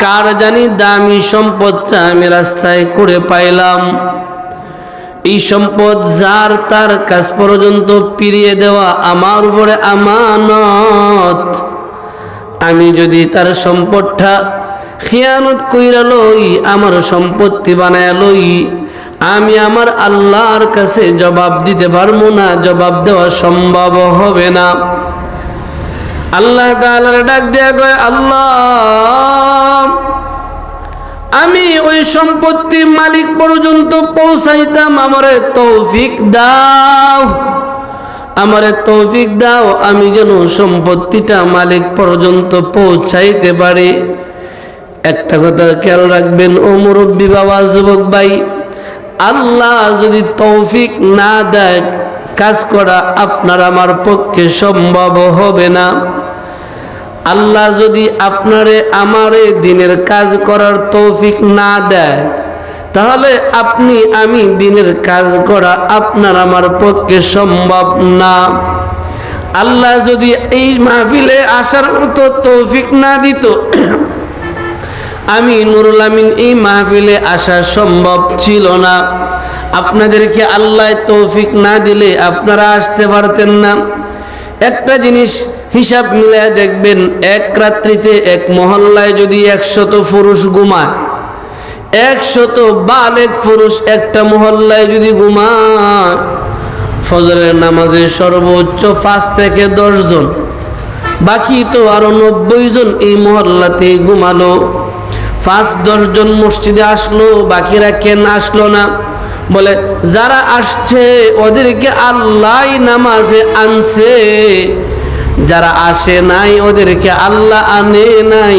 কার জানি দামি সম্পদটা আমি রাস্তায় করে পাইলাম। এই সম্পদ যার তার কাছ পর্যন্ত ফিরিয়ে দেওয়া আমার উপরে আমানত। আমি যদি তার সম্পদটা খিয়ানত কইরা লই, আমার সম্পত্তি বানায় লই, আমি আমার আল্লাহর কাছে জবাব দিতে পারবো না, জবাব দেওয়া সম্ভব হবে না। আল্লাহ তাআলার ডাক দিয়া কয়, আল্লাহ আমি ওই সম্পত্তির মালিক পর্যন্ত পৌঁছাইতাম, আমারে তৌফিক দাও, আমারে তৌফিক দাও, আমি যেন সম্পত্তিটা মালিক পর্যন্ত পৌঁছাইতে পারি। একটা কথা খেয়াল রাখবেন ও মুরব্বী বাবা, যুবক ভাই, আল্লাহ যদি তৌফিক না দেয় কাজ করা আপনার আমার পক্ষে সম্ভব হবে না। আল্লাহ যদি আপনারে আমারে দিনের কাজ করার তৌফিক না দেয়, তাহলে আপনি আমি দিনের কাজ করা আপনার আমার পক্ষে সম্ভব না। আল্লাহ যদি এই মাহফিলে আসার মতো তৌফিক না দিত, আমি নুরুল আমিন এই মাহফিলে আসা সম্ভব ছিল না। আপনাদেরকে আল্লাহ তৌফিক না দিলে আপনারা আসতে পারতেন না। একটা জিনিস হিসাব মিলায় দেখবেন, এক রাত্রিতে এক মহল্লায় যদি 100 পুরুষ ঘুমায়, 100 বালেগ পুরুষ একটা মহল্লায় যদি ঘুমায়, ফজরের নামাজে সর্বোচ্চ 5 থেকে 10 জন, বাকি তো আরো 90 জন এই মহল্লাতে ঘুমালো। 5-10 জন মসজিদে আসলো, বাকিরা কেন আসলো না? বলে যারা আসছে ওদেরকে আল্লাহ নামাজে আনছে, যারা আসে নাই ওদেরকে আল্লাহ আনে নাই।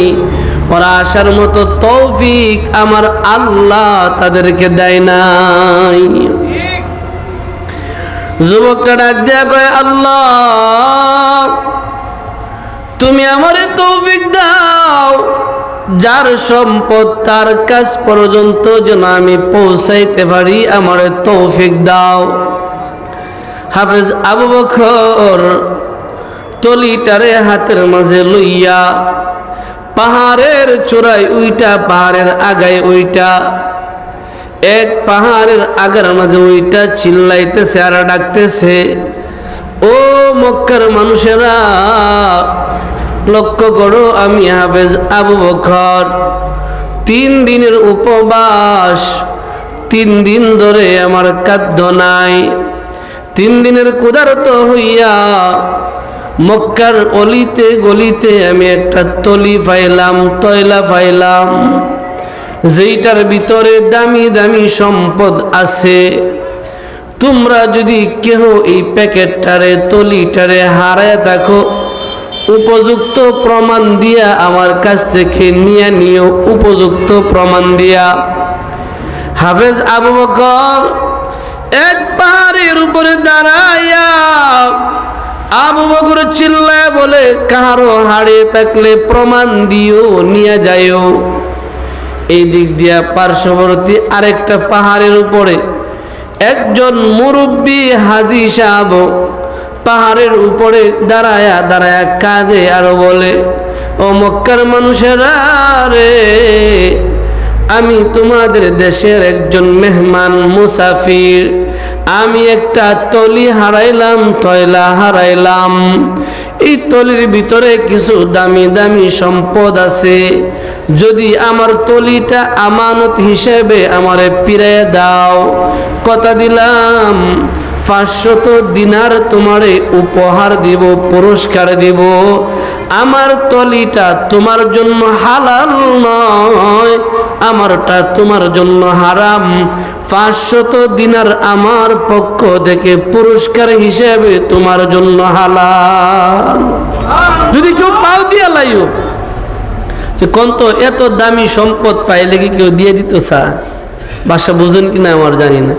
ওরা আসার মতো তৌফিক আমার আল্লাহ তাদেরকে দেয় নাই। যুবকটা ডাক দেয়া কয়, আল্লাহ তুমি আমারে তৌফিক দাও, যার সম্পদ তার কাছ পর্যন্ত যেন আমি পৌঁছাইতে পারি, আমারে তৌফিক দাও। হাফেজ আবু বকর তলিটারে হাতের মাঝে লইয়া পাহাড়ের চূড়ায় উইটা, পাহাড়ের আগায় উইটা, এক পাহাড়ের আগার মাঝে উইটা চিল্লাইতেছে আর ডাকতেছে, ও মক্কার মানুষেরা লক্ষ্য করো, আমি হাফেজ আবু বকর 3 দিনের উপবাস, 3 দিন ধরে আমার খাদ্য নাই, 3 দিনের ক্ষুধার্ত হইয়া মক্কার অলিতে গলিতে আমি একটা তলি পাইলাম, তয়লা পাইলাম, যেইটার ভিতরে দামি দামি সম্পদ আছে। তোমরা যদি কেহ এই প্যাকেটটারে তলিটারে হারায় থাকো, উপযুক্ত প্রমাণ দিয়া আমার কাছ থেকে নিয়ে নিও, উপযুক্ত প্রমাণ দিয়া। হাফেজ আবু বকর এক পাহাড়ের উপরে দাঁড়াইয়া আবু বকর চিল্লায় বলে, কারো হারিয়ে থাকলে প্রমাণ দিও, নিয়ে যাইও। এই দিক দিয়া পার্শ্ববর্তী আরেকটা পাহাড়ের উপরে একজন মুরব্বী হাজী সাহেব পাহাড়ের উপরে দাঁড়ায়া দাঁড়ায়া কাঁদে আর বলে, ও মক্কার মানুষেরা রে, আমি তোমাদের দেশের একজন মেহমান মুসাফির, আমি একটা তলি হারাইলাম, তয়লা হারাইলাম। এই তলির ভিতরে কিছু দামি দামি সম্পদ আছে, যদি আমার তলিটা আমানত হিসেবে আমারে ফিরিয়ে দাও, কথা দিলাম 500 দিনার তোমারে উপহার দিব, পুরস্কার দিব। আমার তলিটা তোমার জন্য হালাল নয়, আমারটা তোমার জন্য হারাম। 500 দিনার আমার পক্ষ থেকে পুরস্কার হিসেবে তোমার জন্য হালাল। যদি কেউ পাও দিয়া লাইও, যে কন্ত এত দামি সম্পদ পাইলে কি কেউ দিয়ে দিত? স্যার বাসা বুঝুন কিনা আমার জানি না।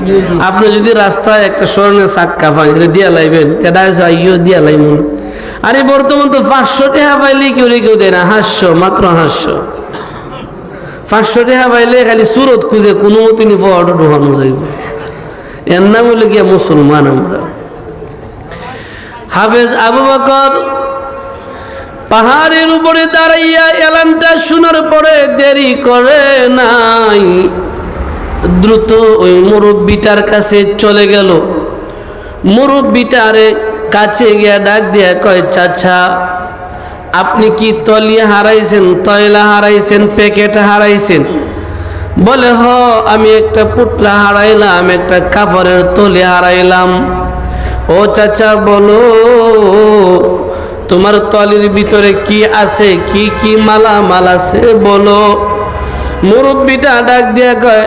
আপনি যদি রাস্তায় একটা স্বর্ণের চাক্কা পাই, এটা দিয়া লাইবেন, এটা আইও দিয়া লাইবেন। আরে বর্তমান তো 500 টাকা পাইলে কেউ দেয় না, 500, মাত্র 500। 500 টাকা পাইলে খালি সুরত খুঁজে কোনো মতো নি পাওয়াটা ঢোকানো যাইব। এর নাম হলে গিয়া মুসলমান আমরা। হাফেজ আবু বকর পাহাড়ের উপরে দাঁড়াইয়া এলানটা শোনার পরে দেরি করে নাই, দ্রুত ওই মুরব্বিটার কাছে চলে গেল। মুরব্বিটারে কাছে গিয়া ডাক দিয়া কয়, চাচা আপনি কি তলিয়া হারাইছেন, তয়লা হারাইছেন, প্যাকেট হারাইছেন? বলে, হ আমি একটা পুটলা হারাইলাম, একটা কাপড়ের তলি হারাইলাম। ও চাচা বলো তোমার তলির ভিতরে কি আছে, কি কি মালামাল আছে বলো। মুরব্বিটা ডাক দিয়া কয়,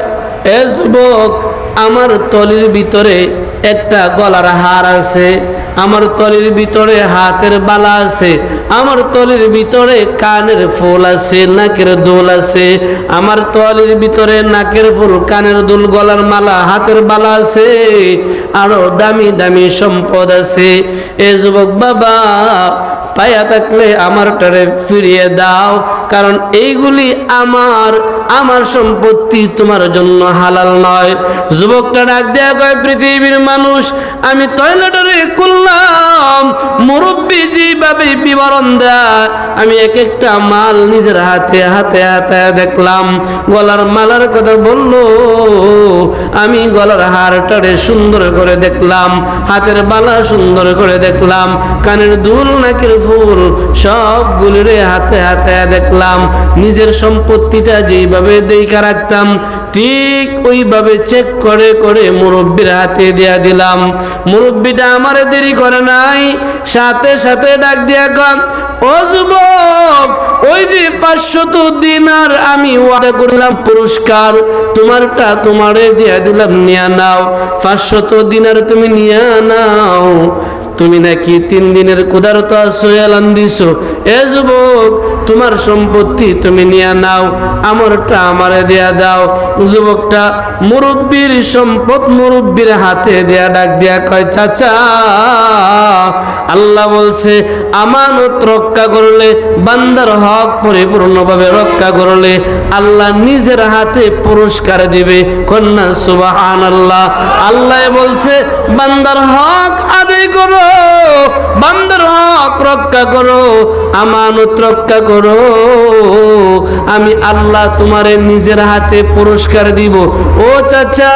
এ যুবক, আমার তলির ভিতরে একটা গলার হার আছে, আমার তলির ভিতরে হাতের বালা আছে, আমার তলির ভিতরে কানের ফুল আছে, নাকের দুল আছে, আমার তলির ভিতরে নাকের ফুল, কানের দুল, গলার মালা, হাতের বালা আছে, আরো দামি দামি সম্পদ আছে। এ যুবক বাবা, পায়া থাকলে আমারটারে ফিরিয়ে দাও, কারণ এইগুলি আমার সম্পত্তি, তোমার জন্য হালাল নয়। যুবকটা ডাক দেয়া কয়, পৃথিবীর মানুষ, আমি তয়লাটারে করলাম, মুরব্বী যেভাবে বিবরণ দেয়, আমি এক একটা মাল নিজের হাতে হাতে হাতে দেখলাম। গলার মালার কথা বললো, আমি গলার হারটারে সুন্দর করে দেখলাম, হাতের বালা সুন্দর করে দেখলাম, কানের দুল, নাকের ফুল সবগুলিরে হাতে হাতে দেখলাম। নিজের সম্পত্তিটা যেইভাবে দেখা রাখতাম, ঠিক ওইভাবে চেক করে করে মুরব্বির হাতে দিয়া দিলাম। মুরব্বিটা আমারে দেরি করে নাই, সাথে সাথে ডাক দিয়া কন, ও যুবক, ওই যে 500 দিনার আমি ওয়াদা করেছিলাম পুরস্কার, তোমারটা তোমারে দিয়া দিলাম, নিয়ে নাও। 500 দিনার তুমি নিয়ে নাও। তুমি নাকি 3 দিনের ক্ষুধার্ত আছো, এলান দিছো। এ যুবক, তোমার সম্পত্তি তুমি নিয়ে নাও, আমারটা আমারে দেয়া দাও। যুবকটা মুরব্বির সম্পদ মুরব্বির হাতে দেয়া ডাক দিয়া কয়, চাচা আল্লাহ বলছে, আমানত রক্ষা করলে, বান্দার হক পরিপূর্ণভাবে রক্ষা করলে আল্লাহ নিজের হাতে পুরস্কার দিবে। কন্যা সুবহানাল্লাহ। আল্লাহ বলছে, বান্দার হক আদায় করো, বান্দার হক রক্ষা করো, আমানত রক্ষা করো, আমি আল্লাহ তোমারে নিজের হাতে পুরস্কার দিব। ও চাচা,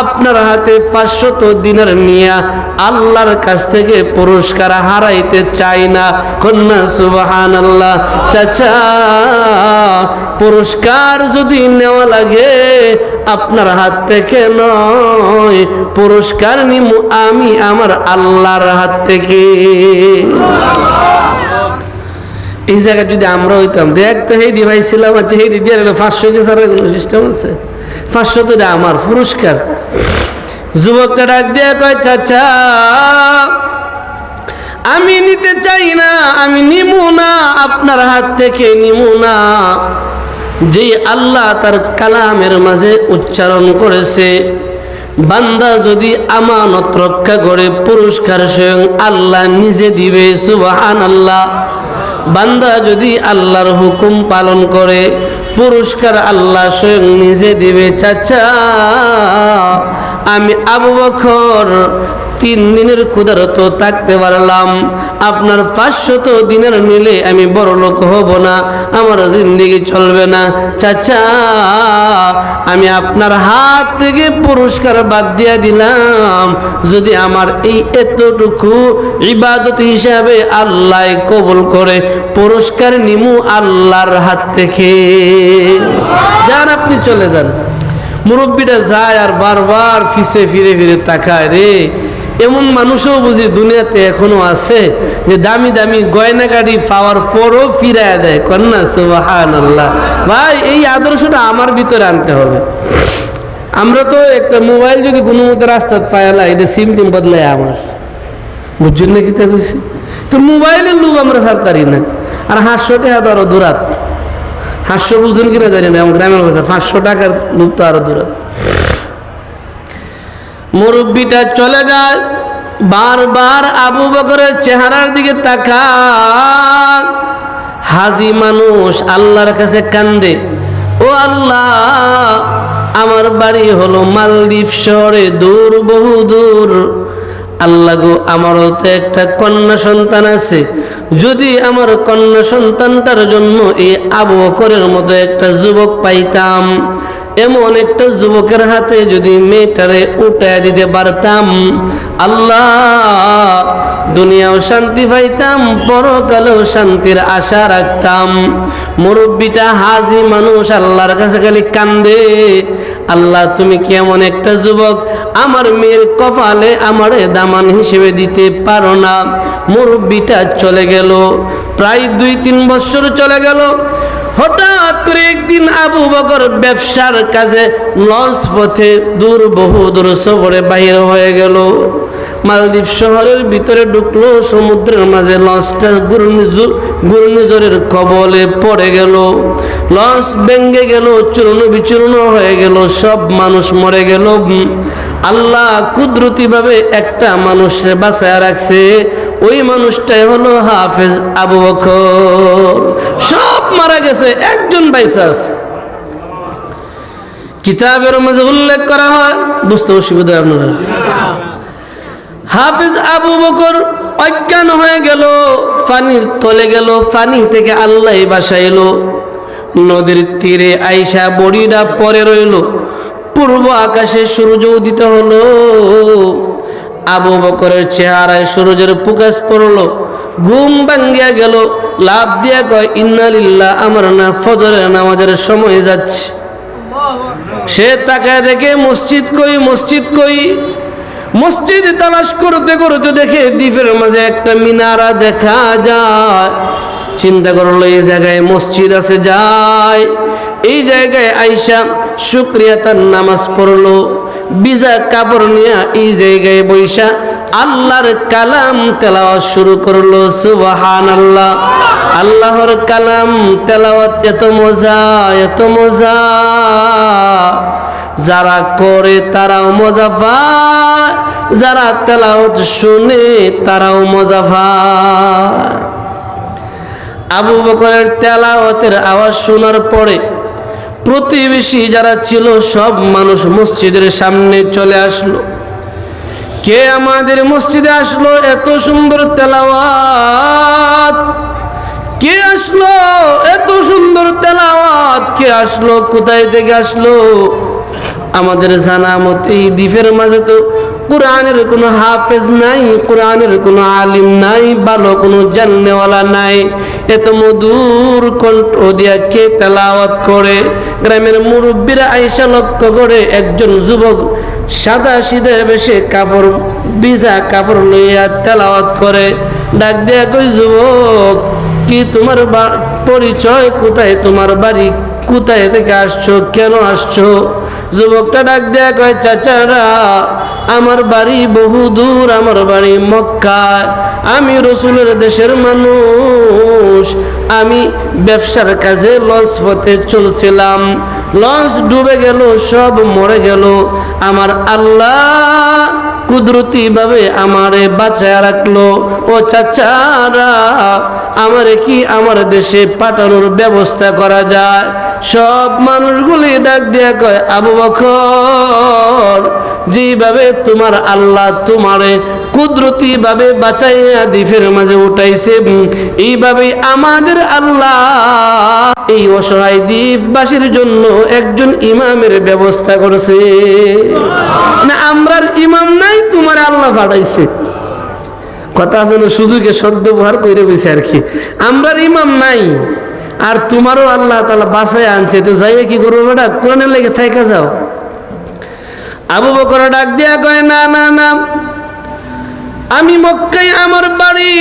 আপনার হাতে 500 দিনার নিয়া আল্লাহর কাছ থেকে পুরস্কার হারাইতে চাই না। কন্যা সুবহানাল্লাহ। চাচা, পুরস্কার যদি নেওয়া লাগে আপনার হাত থেকে নয়, পুরস্কার নিব আমি আমার আল্লাহর হাত থেকে। এই জায়গায় যদি আমরা হইতাম, দেখ তো হেডি ভাই ছিলাম, আছে হেডি দিয়ে 500 কে ছাড়া কোনো সিস্টেম আছে? 500 তো আমার পুরস্কার। যুবকটা ডাক দিয়ে কয়, চাচা আমি নিতে চাই না, আমি নিমু না, আপনার হাত থেকে নিমু না। যে আল্লাহ তার কালামের মাঝে উচ্চারণ করেছে, বান্দা যদি আমানত রক্ষা করে পুরস্কার স্বয়ং আল্লাহ নিজে দিবে। সুবহানাল্লাহ। বান্দা যদি আল্লাহর হুকুম পালন করে পুরস্কার আল্লাহ স্বয়ং নিজে দিবে। চাচা, আমি আবু বকর 3 দিনের ক্ষুধার্ত থাকতে পারলাম, আপনার 500 দিনের নিলে আমি বড় লোক হব না, আমার জিন্দেগি চলবে না। চাচা, আমি আপনার হাত থেকে পুরস্কার বাদ দিয়া দিলাম, যদি আমার এই এতটুকু ইবাদত হিসাবে আল্লাহ কবুল করে পুরস্কার নিমু আল্লাহর হাত থেকে। যান, আপনি চলে যান। মুরব্বীটা যায় আর বারবার ফিসে ফিরে ফিরে তাকায়। রে, এমন মানুষও বুঝি দুনিয়াতে এখনো আছে যে দামি দামি গয়না গাড়ি পাওয়ার পরও ফিরায় দেয়। কন্যা সুবহানাল্লাহ। ভাই, এই আদর্শটা আমার ভিতরে আনতে হবে। আমরা তো একটা মোবাইল যদি কোনো মতো রাস্তা পাইলা, এটা সিম টিম বদলায় আমার, বুঝছেন না? কি তা কইছি তো, মোবাইলের লোভ আমরা ছাড়তারি না। আর 500 টাকা তো আরো দূরাত। 500 বুঝুন কিনা জানি না, গ্রামের ভাষা 500 টাকার লোভ তো আরো দূরাত। মুরব্বিটা চলে যায়, বারবার আবু বকরের চেহারার দিকে তাকায়। হাজি মানুষ আল্লাহর কাছে কান্দে, ও আল্লাহ, আমার বাড়ি হলো মালদ্বীপ শহরে, দূর, বহু দূর। আল্লাহ গো, আমারও তো একটা কন্যা সন্তান আছে, যদি আমার কন্যা সন্তানটার জন্য এই আবু বকরের মতো একটা যুবক পাইতাম, এমন একটা যুবকের হাতে যদি মেয়েটারে উঠায় দিতে পারতাম, আল্লাহ দুনিয়াও শান্তি পাইতাম, পরকালেও শান্তির আশা রাখতাম। মুরব্বিটা হাজি মানুষ আল্লাহর কাছে খালি কান্দে, আল্লাহ তুমি কি এমন একটা যুবক আমার মেয়ের কপালে আমারে দামান হিসেবে দিতে পারো না? মুরব্বিটা চলে গেল, প্রায় 2-3 বছর চলে গেল। হঠাৎ করে একদিন আবু বকর ব্যবসার কাজে লঞ্চ পথে বহু দূর সফরে বাহির হয়ে গেল। মালদ্বীপ শহরের ভিতরে ঢুকলো, সমুদ্রের মাঝে লঞ্চটা ঘূর্ণিঝড়ের কবলে পড়ে গেল। লঞ্চ ভেঙে গেল, চূর্ণ বিচূর্ণ হয়ে গেল, সব মানুষ মরে গেল। আল্লাহ কুদরতিভাবে একটা মানুষকে বাঁচায় রাখছে, ওই মানুষটাই হলো হাফেজ আবু বকর। সব মারা গেছে, একজন বাইসা আছে। কিতাবের মাঝে উল্লেখ করা হয়, বুঝতে অসুবিধা আপনারা। হাফেজ আবু বকর অজ্ঞান হয়ে গেল, পানির তলে গেল, পানি থেকে আল্লাহ বাঁচাইলো। নদীর তীরে আইসা বড়িটা পরে রইল, পূর্ব আকাশে সূর্য উদিত হলো। আবু বকরের চেহারায় সূর্যের প্রকাশ পড়লো, ঘুম ভাঙ্গিয়া গেল, লাভ দিয়া কয় ইন্না লিল্লাহ, আমার না ফজরের নামাজের সময় যাচ্ছে। সে তাকায় দেখে মসজিদ কই, মসজিদ কই। মসজিদ তালাশ করতে করতে দেখে দ্বীপের মাঝে একটা মিনারা দেখা যায়। চিন্তা করলো এই জায়গায় মসজিদ আছে, যায় এই জায়গায় আইসা শুকরিয়া তার নামাজ পড়লো, ভিজা কাপড় নিয়ে এই জায়গায় বৈশা আল্লাহর কালাম তেলাওয়াত শুরু করলো। সুবহানাল্লাহ, আল্লাহর কালাম তেলাওয়াত এত মজা, এত মজা, যারা করে তারাও মজা পায়, যারা তেলাওয়াত শুনে তারাও মজা পায়। আবু বকরের তেলাওয়াতের আওয়াজ শোনার পরে প্রতিবেশী যারা ছিল সব মানুষ মসজিদের সামনে চলে আসলো। কে আমাদের মসজিদে আসলো? এত সুন্দর তেলাওয়াত কে আসলো? এত সুন্দর তেলাওয়াত কে আসলো? কোথায় থেকে আসলো? আমাদের জানা মতে এই দ্বীপের মাঝে তো কোরআনের কোনো হাফেজ নাই, কোরআনের কোনো আলিম নাই, ভালো কোনো জাননেওয়ালা নাই। এত মধুর কণ্ঠ দিয়া কে তেলাওয়াত করে? গ্রামের মুরব্বীরা আইসা লক্ষ্য করে একজন যুবক সাদা সিধে বেশে কাপড়, ভিজা কাপড় লইয়া তেলাওয়াত করে। ডাক দিয়া কই, যুবক কি তোমার পরিচয়? কোথায় তোমার বাড়ি? কোথায় থেকে আসছো? কেন আসছো? যুবকটা ডাক দেয়া কয়, চাচারা আমার বাড়ি বহু দূর, আমার বাড়ি মক্কায়, আমি রসুলের দেশের মানুষ, আমি ব্যবসার কাজে লঞ্চ পথে চলছিলাম, লঞ্চ ডুবে গেল, সব মরে গেল, আমার আল্লাহ কুদরতি ভাবে আমারে বাঁচায় রাখলো। ও চাচারা, আমারে কি আমার দেশে পাঠানোর ব্যবস্থা করা যায়? সব মানুষগুলি ডাক দিয়া কয়, আবু বকর, যেভাবে তোমার আল্লাহ তোমারে কুদরতি ভাবে বাঁচাইয়া দ্বীপের মাঝে উঠাইছে, এইভাবেই আমাদের আল্লাহ এই অসহায় দ্বীপবাসীর জন্য একজন ইমামের ব্যবস্থা করেছে। না আমরার ইমাম নাই, তোমার আল্লাহ পাঠাইছে। কথা আছে না, সুযোগে সদ্ব্যবহার করে বসে আর কি। আমরার ইমাম নাই আর তোমারও আল্লাহ তাআলা বাঁচায় আনছে, তো যাইয়ে কি করবো বেটা? কোরআনের লেগে থাইকা যাও। আবু বকর ডাক দিয়া কয়, না না না, আমি মক্কায় আমার বাড়ি,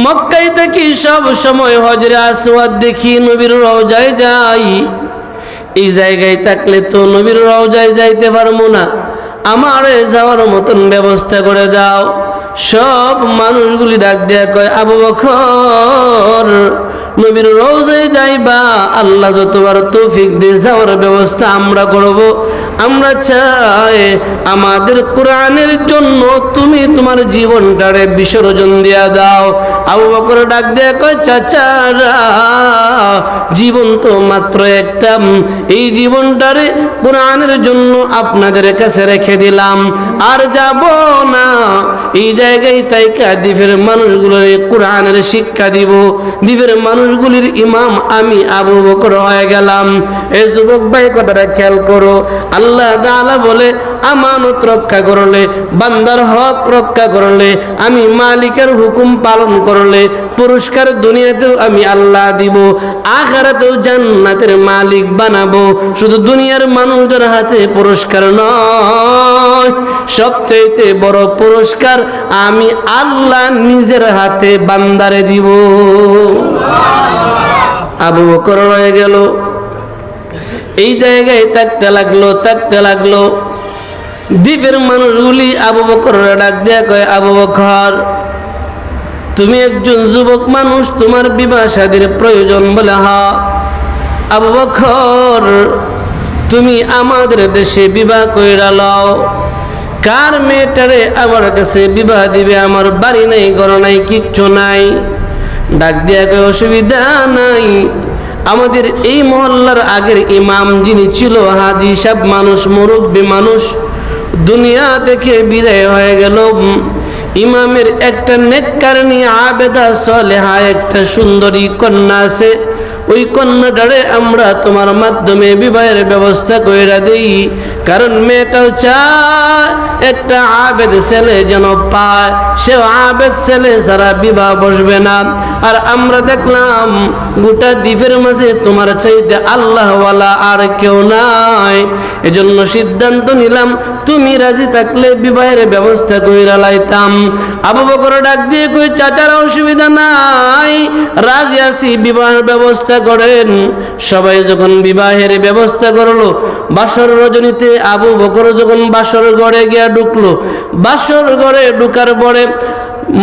মক্কায় থেকে সব সময় হজরে আসওয়াদ দেখি, নবীর রওজায় যাই। এই জায়গায় থাকলে তো নবীর রওজায় যাইতে পারবো না, আমারে যাওয়ার মতন ব্যবস্থা করে দাও। সব মানুষগুলি ডাক দেয়া কয়, আবু বকর, নবীর রওজায় যাইবা, আল্লাহ যতবার তৌফিক দিয়ে যাওয়ার ব্যবস্থা আমরা করব। আমরা চাই আমাদের কোরআনের জন্য তুমি তোমার জীবনটারে বিসর্জন দিয়া দাও। আবু বকর ডাক দিয়া কয়, চাচারা জীবন তো মাত্র একটা, এই জীবনটারে কোরআনের জন্য আপনাদের কাছে রেখে দিলাম, আর যাব না। এই জায়গায় তাইকা দ্বীপের মানুষগুলোর কোরআনের শিক্ষা দিব। দ্বীপের মানুষগুলির ইমাম আমি আবু বকর হয়ে গেলাম। এই যুবক ভাই কথাটা খেয়াল করো। আল্লাহ তাআলা বলে, আমানত রক্ষা করলে, বান্দার হক রক্ষা করলে, আমি মালিকের হুকুম পালন করলে পুরস্কার দুনিয়াতেও আমি আল্লাহ দিব, আখিরাতেও জান্নাতের মালিক বানাবো। শুধু দুনিয়ার মানুষদের হাতে পুরস্কার নয়, সবচেয়ে বড় পুরস্কার আমি আল্লাহ নিজের হাতে বান্দারে দিব। আবু বকর রয়ে গেল। এই জায়গায় থাকতে লাগলো। দ্বীপের মানুষগুলি আবু বকর ডাক দেয়া কয়, আবু বকর তুমি একজন যুবক মানুষ, তোমার বিবাহ শাদীর প্রয়োজন বলে। হ্যাঁ আবু বকর তুমি আমাদের দেশে বিবাহ কইরা লও। কার মেয়েটারে আমার কাছে বিবাহ দিবে? আমার বাড়ি নাই, ঘর নাই, কিচ্ছু নাই। ডাক দিয়া কয়, অসুবিধা নাই, আমাদের এই মহল্লার আগের ইমাম যিনি ছিল, হাজী সাহেব মানুষ, মুরব্বী মানুষ, দুনিয়া থেকে বিদায় হয়ে গেল। ইমামের একটা নেককারনী আবেদা সলেহা একটা সুন্দরী কন্যা আছে, ওই কন্যাটারে আমরা তোমার মাধ্যমে বিবাহের ব্যবস্থা কইরা দেই। কারণ মেয়েটাও চায় একটা আবেদ ছেলে যেন পায়, সে আবেদ ছেলে ছাড়া বিবাহ বসবে না। আর আমরা দেখলাম গোটা দ্বীপের মাঝে তোমার চাইতে আল্লাহওয়ালা আর কেউ নাই। এজন্য সিদ্ধান্ত নিলাম তুমি রাজি থাকলে বিবাহের ব্যবস্থা কইরা লাইতাম। আবু বকর ডাক দিয়ে কই, চাচার অসুবিধা নাই, রাজি আছি, বিবাহের ব্যবস্থা করেন। সবাই যখন বিবাহের ব্যবস্থা করলো, বাসর রজনীতে আবু বকর যখন বাসর ঘরে গিয়া ঢুকলো, বাসর ঘরে ঢুকার পরে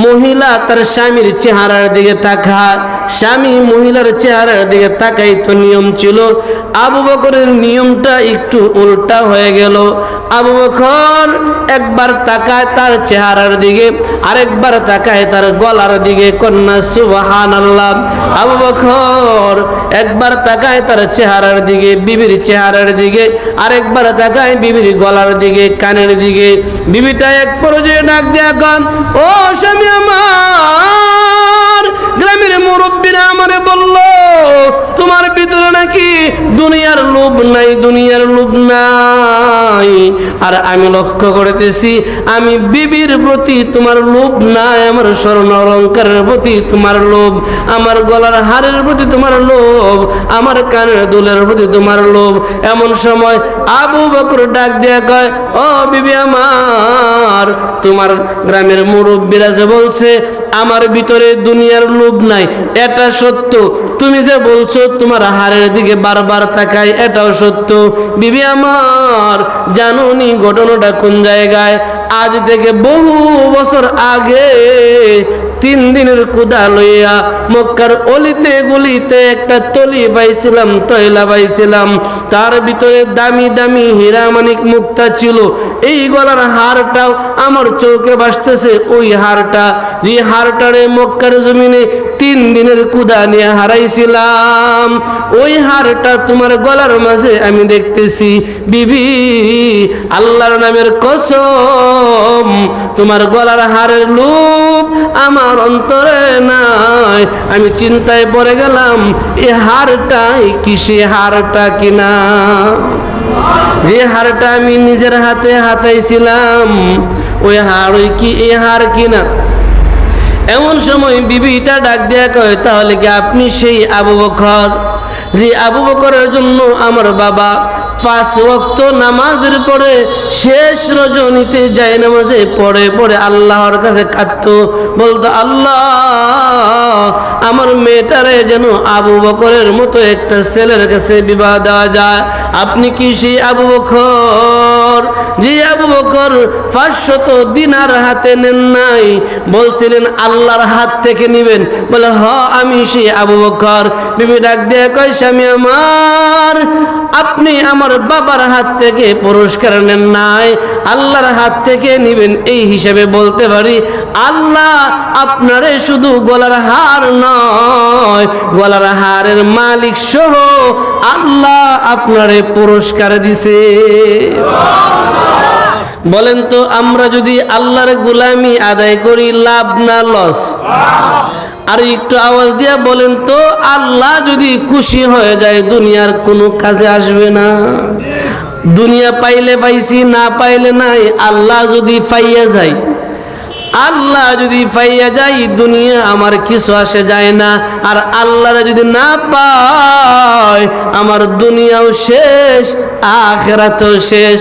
মহিলা তার স্বামীর চেহারার দিকে তাকায়, স্বামী মহিলার চেহারার দিকে তাকাই তো নিয়ম ছিল। আবু বকরের নিয়মটা একটু উল্টা হয়ে গেল। আবু বকর একবার তাকায় তার চেহারার দিকে, আরেকবার তাকায় তার গলার দিকে। কন্যা সুবহানাল্লাহ। আবু বকর একবার তাকায় তার চেহারার দিকে, বিবির চেহারার দিকে, আরেকবার তাকায় বিবির গলার দিকে, কানের দিকে। বিবিটা এক পর্যায়ে ডাক দেয়া কন, ও স্বামী আমার, গ্রামের মুরব্বীরা আমারে বলল তোমার ভিতরে নাকি দুনিয়ার লোভ নাই, দুনিয়ার লোভ নাই। আর আমি লক্ষ্য করতেছি আমি বিবির প্রতি তোমার লোভ নাই, আমার স্বর্ণ অলঙ্কারের প্রতি তোমার লোভ, আমার গলার হারের প্রতি তোমার লোভ, আমার কানের দুলের প্রতি তোমার লোভ। এমন সময় আবু বকর ডাক দেয়া কয়, ও বিবি আমার, তোমার গ্রামের মুরব্বীরা যে বলছে আমার ভিতরে দুনিয়ার লোভ নাই, এটা সত্য। তুমি যে বলছো তোমার হারের দিকে বারবার তাকাই, এটাও সত্য। বিবি আমার, জানো নি ঘটনাটা কোন জায়গায়? আজ থেকে বহু বছর আগে 3 দিনের কুদা লইয়া মক্কার অলিতে গলিতে একটা তলি পাইছিলাম, তয়লা পাইছিলাম, তার ভিতরে দামি দামি হীরা মানিক মুক্তা ছিল। এই গলার হারটাও আমার চোখে ভাসতেছে। ওই হারটা, যে হারটারে মক্কার জমিনে 3 দিনের কুদা নিয়ে হারাইছিলাম, ওই হারটা তোমার গলার মাঝে আমি দেখতেছি। বিবি, আল্লাহর নামের কসম, তোমার গলার হারের লোভ আমার অন্তরে নাই। আমি চিন্তায় পড়ে গেলাম, এই হারটাই কিসে হারটা কিনা, যে হারটা আমি নিজের হাতে হাতাইছিলাম, ওই হার ওই কি এই হার কিনা। এমন সময় বিবিটা ডাক দেয়া কয়, তাহলে কি আপনি সেই আবু বকর যে আবু বকরের জন্য আমার বাবা 5 ওয়াক্ত নামাজের পরে শেষ রজনীতে যায় নামাজে পড়ে পড়ে আল্লাহর কাছে কাঁদতো, বলতো আল্লাহ আমার মেয়েটারে যেন আবু বকরের মতো একটা ছেলের কাছে বিবাহ দেওয়া যায়। আপনি কি সেই আবু বকর, যে আবু বকর 500 দিনার হাতে নেন নাই, বলছিলেন আল্লাহর হাত থেকে নিবেন? বলে হ, আমি সেই আবু বকর। বিবি ডাক দিয়ে কয়, স্বামী আমার, আপনি আমার বাবার হাত থেকে পুরস্কার নেন নাই, আল্লাহর হাত থেকে নিবেন। এই হিসাবে বলতে পারি আল্লাহ আপনারে শুধু গলার হার নয়, গলার হারের মালিক সহ আল্লাহ আপনারে পুরস্কার দিছে। বলেন তো, আমরা যদি আল্লাহর গোলামি আদায় করি, লাভ না লস? আর একটু আওয়াজ দিয়া বলেন তো, আল্লাহ যদি খুশি হয়ে যায় দুনিয়ার কোনো কাজে আসবে না? দুনিয়া পাইলে পাইছি, না পাইলে নাই। আল্লাহ যদি পাইয়া যায়, আল্লাহ যদি পাইয়া যায়, দুনিয়া আমার কিছু আসে যায় না। আর আল্লাহরে যদি না পায়, আমার দুনিয়াও শেষ, আখিরাতও শেষ।